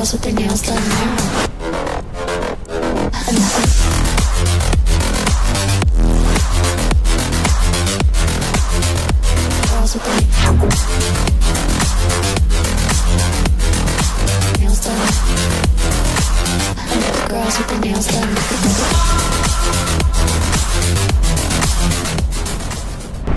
girls with their nails done now. Girls with their nails done. Girls with their nails done.